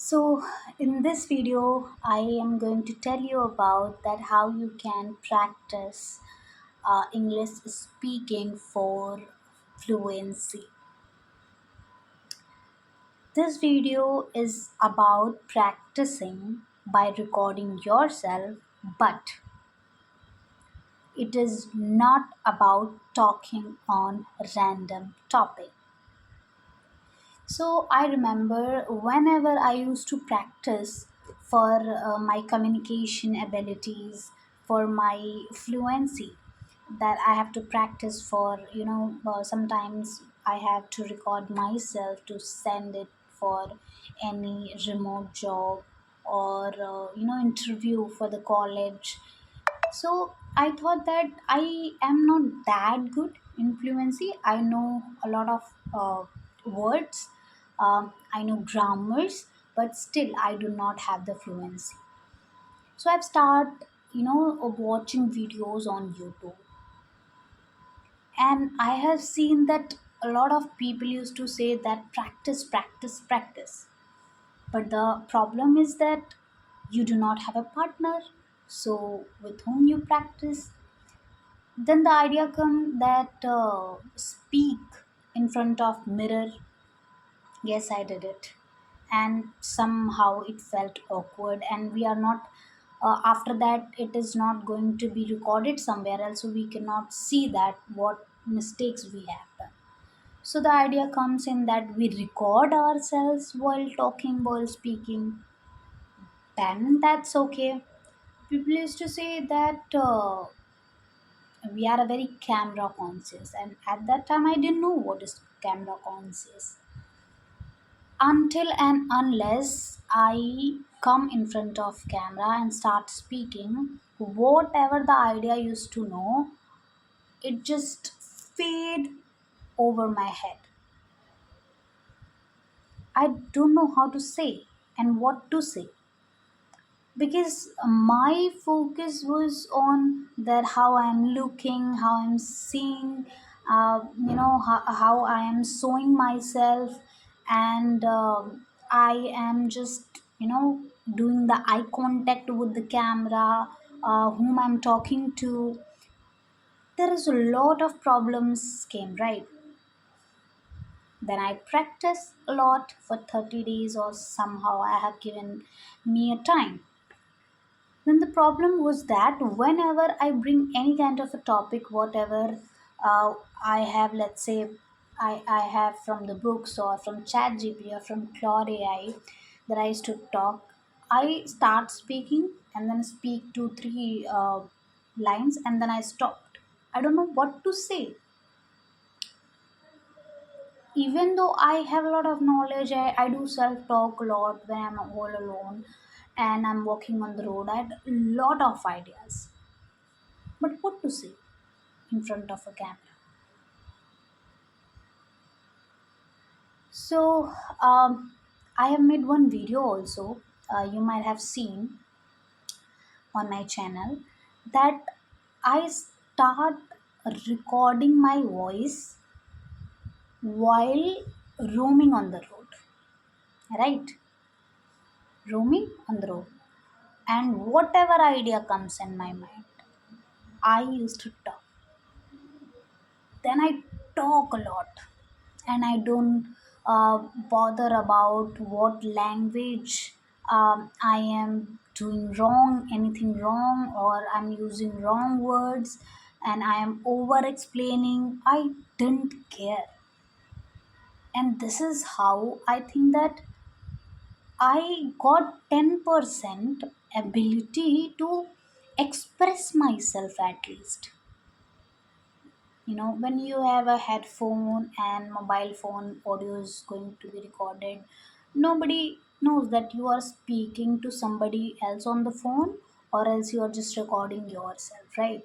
So in this video I am going to tell you about that how you can practice English speaking for fluency. This video is about practicing by recording yourself, but it is not about talking on random topic. So I remember whenever I used to practice for my communication abilities, for my fluency, that I have to practice for, sometimes I have to record myself to send it for any remote job or, interview for the college. So I thought that I am not that good in fluency. I know a lot of words, I know grammars, but still I do not have the fluency. So I've started, watching videos on YouTube, and I have seen that a lot of people used to say that practice, practice, practice. But the problem is that you do not have a partner. So with whom you practice? Then the idea come that speak in front of mirror. Yes, I did it, and somehow it felt awkward, and we are not. After that, it is not going to be recorded somewhere else, so we cannot see that what mistakes we have done. So the idea comes in that we record ourselves while talking, while speaking. Then that's okay. People used to say that. We are a very camera conscious, and at that time I didn't know what is camera conscious until and unless I come in front of camera and start speaking. Whatever the idea I used to know, it just fade over my head. I don't know how to say and what to say, because my focus was on that how I'm looking, how I'm seeing, how I am showing myself, and I am just doing the eye contact with the camera, whom I'm talking to. There is a lot of problems came, right? Then I practice a lot for 30 days, or somehow I have given me a time. Then the problem was that whenever I bring any kind of a topic, whatever I have, let's say I have from the books or from ChatGPT or from Claude AI that I used to talk, I start speaking and then speak 2 3 lines and then I stopped. I don't know what to say. Even though I have a lot of knowledge, I do self talk a lot when I'm all alone and I'm walking on the road. I had a lot of ideas, but what to say in front of a camera? So I have made one video also, you might have seen on my channel, that I start recording my voice while roaming on the road, right? Roaming on the road, and whatever idea comes in my mind, I used to talk. Then I talk a lot, and I don't bother about what language I am doing wrong, anything wrong, or I'm using wrong words, and I am over explaining. I didn't care, and this is how I think that I got 10% ability to express myself at least. When you have a headphone and mobile phone, audio is going to be recorded. Nobody knows that you are speaking to somebody else on the phone, or else you are just recording yourself, right?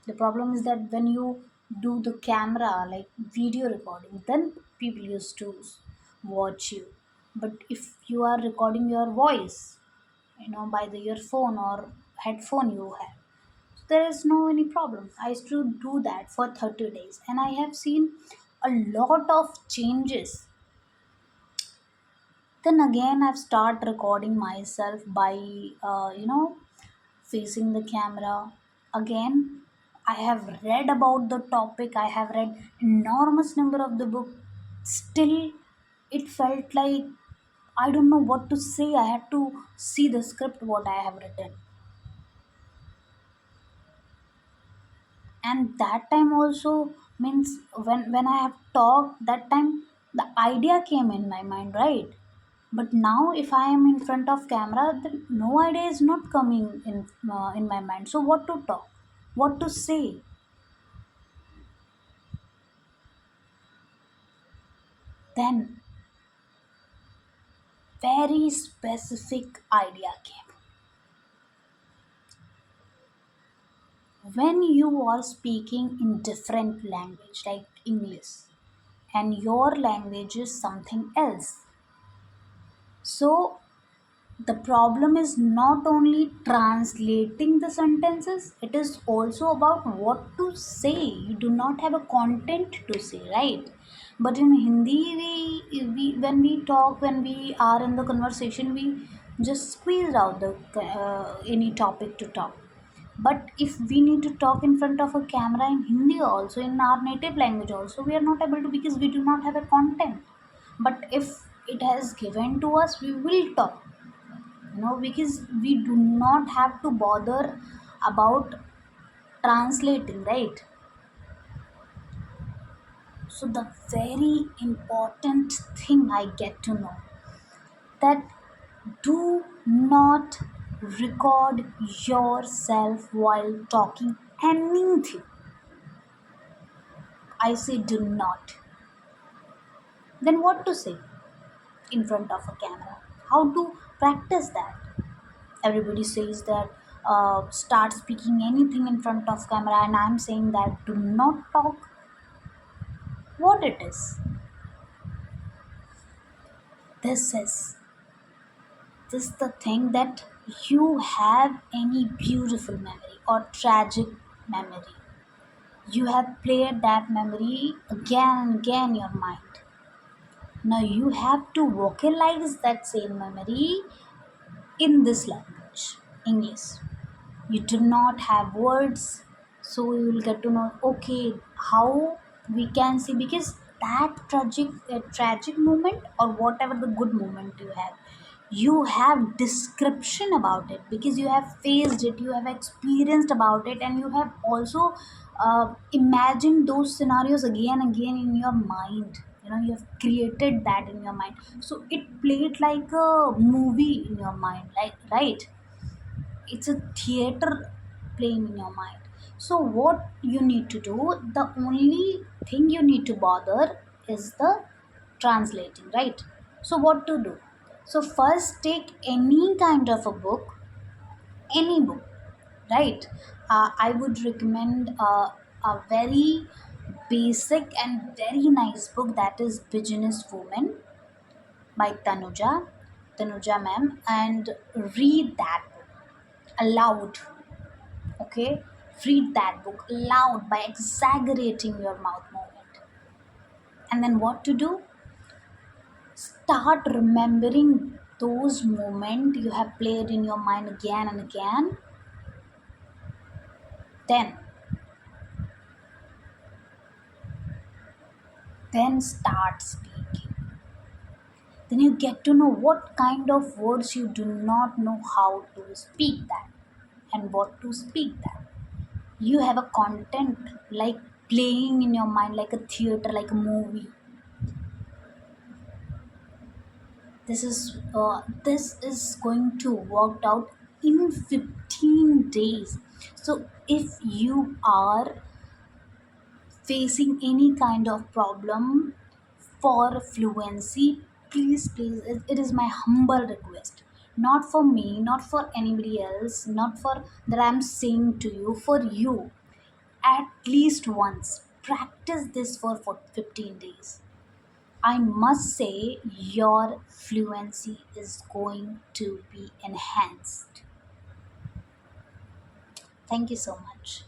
The problem is that when you do the camera, like video recording, then people used to watch you. But if you are recording your voice, by the earphone or headphone you have, there is no any problem. I used to do that for 30 days, and I have seen a lot of changes. Then again, I've started recording myself by, facing the camera. Again, I have read about the topic. I have read enormous number of the book. Still, it felt like I don't know what to say. I had to see the script what I have written, and that time also means when I have talked that time the idea came in my mind, right? But now if I am in front of camera, then no idea is not coming in my mind. So what to talk, what to say? Then very specific idea came. When you are speaking in different language like English and your language is something else, so the problem is not only translating the sentences, it is also about what to say. You do not have a content to say, right? But in Hindi, we when we talk, when we are in the conversation, we just squeeze out the any topic to talk. But if we need to talk in front of a camera in Hindi also, in our native language also, we are not able to, because we do not have a content. But if it has given to us, we will talk, because we do not have to bother about translating, right? So the very important thing I get to know, that do not record yourself while talking anything. I say do not. Then what to say in front of a camera? How to practice that? Everybody says that start speaking anything in front of camera, and I'm saying that do not talk. What it is, this is the thing, that you have any beautiful memory or tragic memory, you have played that memory again and again in your mind. Now you have to vocalize that same memory in this language, English. You do not have words, so you will get to know, okay, how we can see, because that tragic moment or whatever the good moment you have description about it, because you have faced it, you have experienced about it, and you have also imagined those scenarios again and again in your mind. You have created that in your mind, so it played like a movie in your mind, like, right? It's a theater playing in your mind. So what you need to do, the only thing you need to bother is the translating, right? So what to do? So first take any kind of a book, any book, right? I would recommend a very basic and very nice book, that is Business Woman by Tanuja ma'am, and read that book aloud. Okay, read that book loud by exaggerating your mouth movement. And then what to do? Start remembering those moments you have played in your mind again and again. Then then start speaking. Then you get to know what kind of words you do not know how to speak that, and what to speak that. You have a content like playing in your mind, like a theater, like a movie. This is going to work out in 15 days. So if you are facing any kind of problem for fluency, please, it is my humble request, not for me, not for anybody else, not for that I'm saying to you, for you, at least once practice this for 15 days. I must say your fluency is going to be enhanced. Thank you so much.